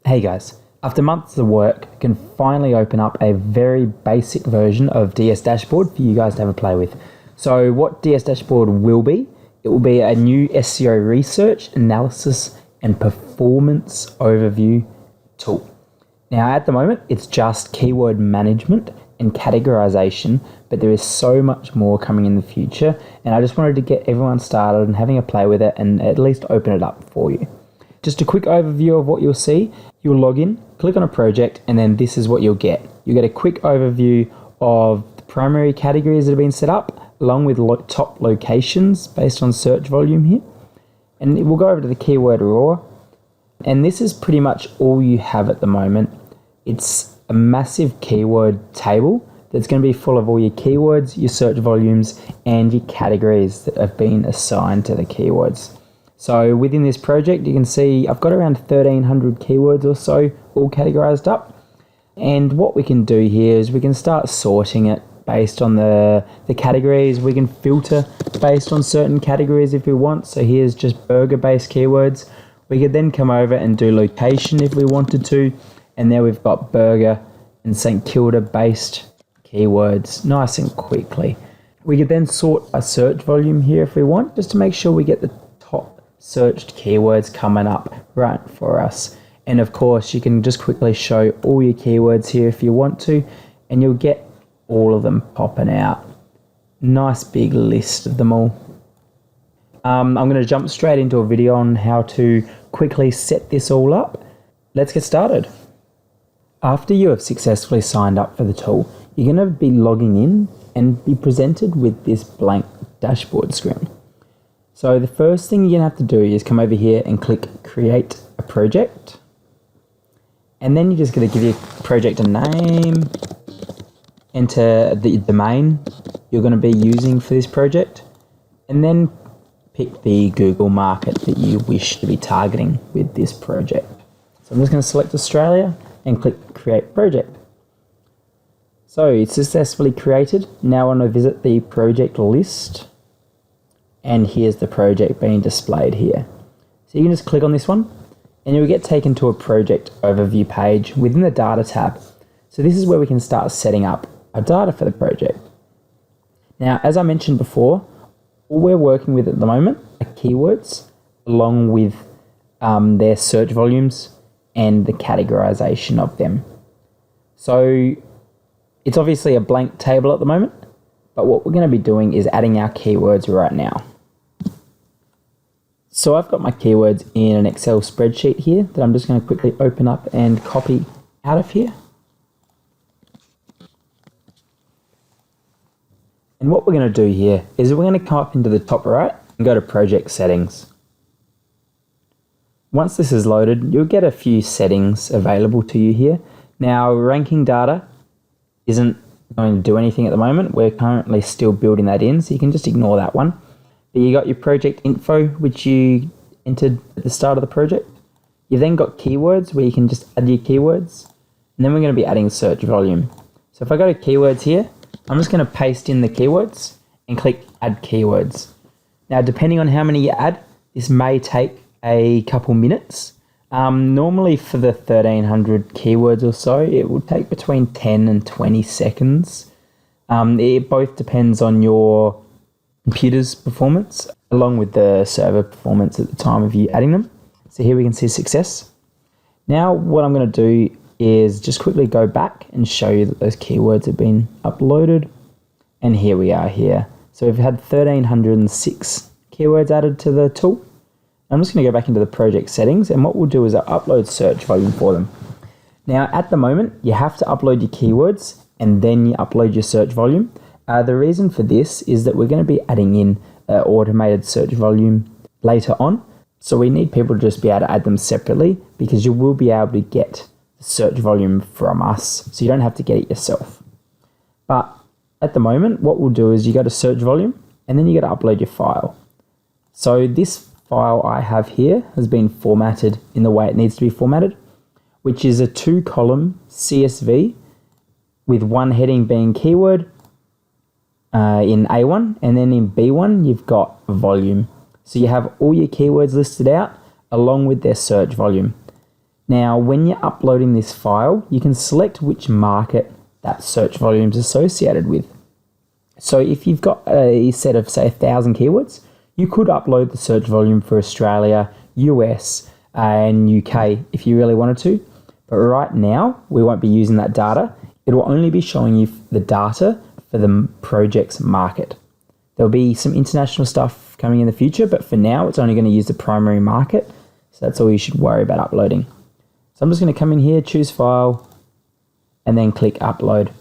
Hey guys, after months of work, I can finally open up a very basic version of DSDashboard for you guys to have a play with. So what DSDashboard will be, it will be a new SEO research, analysis and performance overview tool. Now at the moment, it's just keyword management and categorization, but there is so much more coming in the future, and I just wanted to get everyone started and having a play with it and at least open it up for you. Just a quick overview of what you'll see. You'll log in, click on a project, and then this is what you'll get. You'll get a quick overview of the primary categories that have been set up, along with top locations based on search volume here. And we'll go over to the keyword raw. And this is pretty much all you have at the moment. It's a massive keyword table that's going to be full of all your keywords, your search volumes, and your categories that have been assigned to the keywords. So within this project, you can see I've got around 1,300 keywords or so all categorized up. And what we can do here is we can start sorting it based on the categories. We can filter based on certain categories if we want. So here's just burger-based keywords. We could then come over and do location if we wanted to. And there we've got burger and St. Kilda-based keywords nice and quickly. We could then sort a search volume here if we want, just to make sure we get the top searched keywords coming up right for us. And of course you can just quickly show all your keywords here if you want to, and you'll get all of them popping out. Nice big list of them all. I'm going to jump straight into a video on how to quickly set this all up. Let's get started. After you have successfully signed up for the tool, you're going to be logging in and be presented with this blank dashboard screen. So the first thing you're going to have to do is come over here and click create a project. And then you're just going to give your project a name, enter the domain you're going to be using for this project, and then pick the Google market that you wish to be targeting with this project. So I'm just going to select Australia and click create project. So it's successfully created. Now I want to visit the project list. And here's the project being displayed here. So you can just click on this one and you'll get taken to a project overview page within the data tab. So this is where we can start setting up our data for the project. Now, as I mentioned before, all we're working with at the moment are keywords along with their search volumes and the categorization of them. So it's obviously a blank table at the moment, but what we're going to be doing is adding our keywords right now. So I've got my keywords in an Excel spreadsheet here that I'm just going to quickly open up and copy out of here. And what we're going to do here is we're going to come up into the top right and go to project settings. Once this is loaded, you'll get a few settings available to you here. Now, ranking data isn't going to do anything at the moment. We're currently still building that in, so you can just ignore that one. But you got your project info, which you entered at the start of the project. You then got keywords, where you can just add your keywords. And then we're going to be adding search volume. So if I go to keywords here, I'm just going to paste in the keywords and click add keywords. Now, depending on how many you add, this may take a couple minutes. Normally for the 1,300 keywords or so, it will take between 10 and 20 seconds. It both depends on your computer's performance along with the server performance at the time of you adding them. So here we can see success. Now what I'm going to do is just quickly go back and show you that those keywords have been uploaded. And here we are here. So we've had 1,306 keywords added to the tool. I'm just going to go back into the project settings, and what we'll do is I'll upload search volume for them. Now at the moment you have to upload your keywords and then you upload your search volume. The reason for this is that we're going to be adding in automated search volume later on. So we need people to just be able to add them separately, because you will be able to get the search volume from us. So you don't have to get it yourself. But at the moment, what we'll do is you go to search volume and then you got to upload your file. So this file I have here has been formatted in the way it needs to be formatted, which is a 2-column CSV with one heading being keyword in A1, and then in B1 you've got volume. So you have all your keywords listed out along with their search volume. Now, when you're uploading this file, you can select which market that search volume is associated with. So if you've got a set of, say, 1,000 keywords, you could upload the search volume for Australia, US, and UK if you really wanted to. But right now, we won't be using that data. It will only be showing you the data for the project's market. There'll be some international stuff coming in the future, but for now, it's only going to use the primary market. So that's all you should worry about uploading. So I'm just going to come in here, choose file, and then click upload.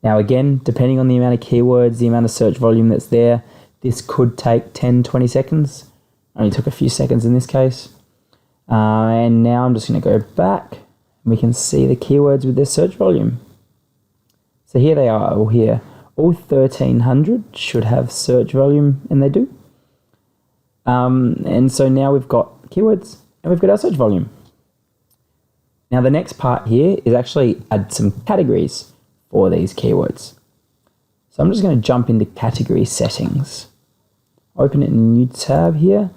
Now again, depending on the amount of keywords, the amount of search volume that's there, this could take 10, 20 seconds. Only took a few seconds in this case. And now I'm just going to go back, and we can see the keywords with their search volume. So here they are, all here. All 1,300 should have search volume, and they do. And so now we've got keywords, and we've got our search volume. Now the next part here is actually add some categories for these keywords. So I'm just going to jump into category settings. Open it in a new tab here.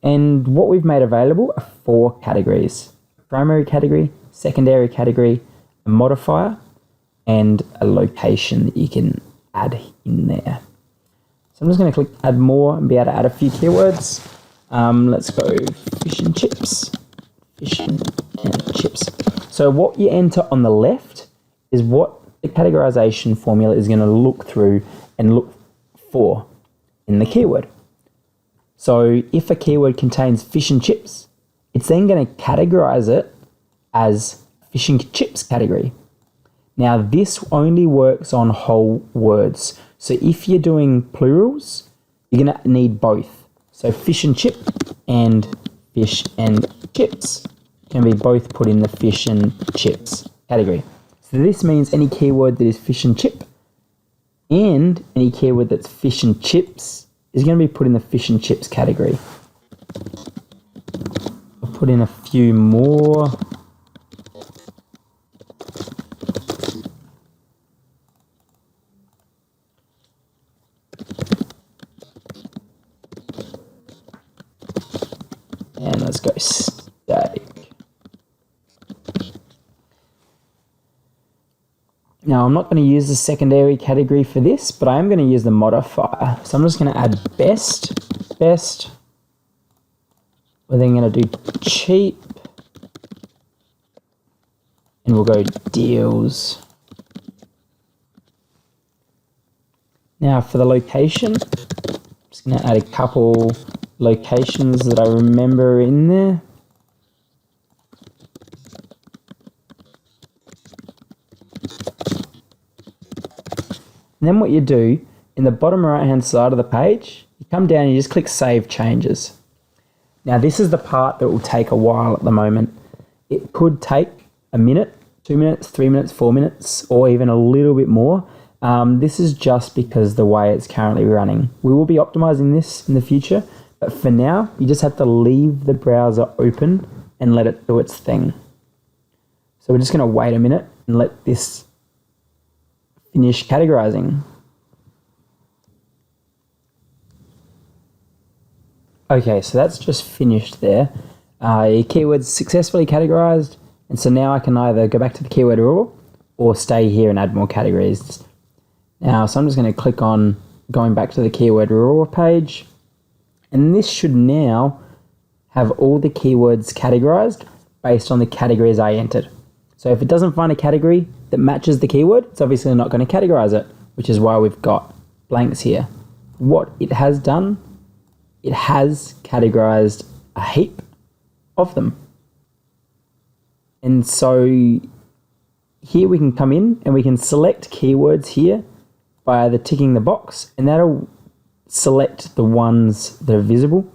And what we've made available are 4 categories. Primary category, secondary category, a modifier, and a location that you can add in there. So I'm just going to click add more and be able to add a few keywords. Let's go fish and chips. Fish and chips. So what you enter on the left is what the categorization formula is going to look through and look for in the keyword. So if a keyword contains fish and chips, it's then going to categorize it as fish and chips category. Now this only works on whole words. So if you're doing plurals, you're going to need both. So fish and chip and fish and chips can be both put in the fish and chips category. So this means any keyword that is fish and chip and any keyword that's fish and chips is going to be put in the fish and chips category. I'll put in a few more. And let's go steak. Now I'm not going to use the secondary category for this, but I am going to use the modifier. So I'm just going to add best. We're then going to do cheap. And we'll go deals. Now for the location, I'm just going to add a couple locations that I remember in there. And then what you do, in the bottom right hand side of the page, you come down and you just click Save Changes. Now this is the part that will take a while at the moment. It could take a minute, 2 minutes, 3 minutes, 4 minutes, or even a little bit more. This is just because the way it's currently running. We will be optimizing this in the future, but for now, you just have to leave the browser open and let it do its thing. So we're just going to wait a minute and let this finish categorizing. Okay, so that's just finished there. Your keyword's successfully categorized, and so now I can either go back to the keyword rule or stay here and add more categories. Now, so I'm just going to click on going back to the keyword rule page, and this should now have all the keywords categorized based on the categories I entered. So if it doesn't find a category that matches the keyword, it's obviously not going to categorize it, which is why we've got blanks here. What it has done, it has categorized a heap of them. And so here we can come in and we can select keywords here by either ticking the box, and that'll select the ones that are visible.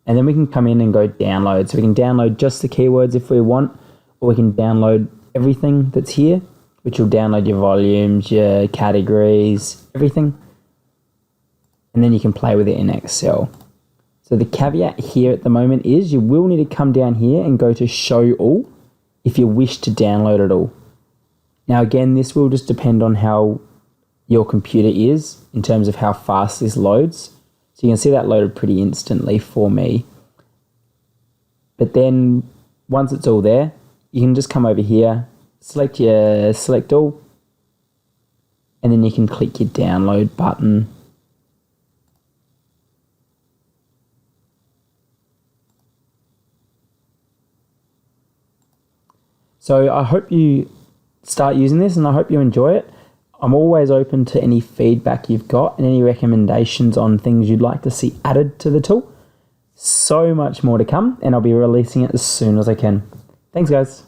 And then we can come in and go download. So we can download just the keywords if we want, or we can download everything that's here, which will download your volumes, your categories, everything. And then you can play with it in Excel. So the caveat here at the moment is you will need to come down here and go to show all if you wish to download it all. Now again, this will just depend on how your computer is in terms of how fast this loads. So you can see that loaded pretty instantly for me. But then once it's all there, you can just come over here, select all, and then you can click your download button. So I hope you start using this and I hope you enjoy it. I'm always open to any feedback you've got and any recommendations on things you'd like to see added to the tool. So much more to come, and I'll be releasing it as soon as I can. Thanks, guys.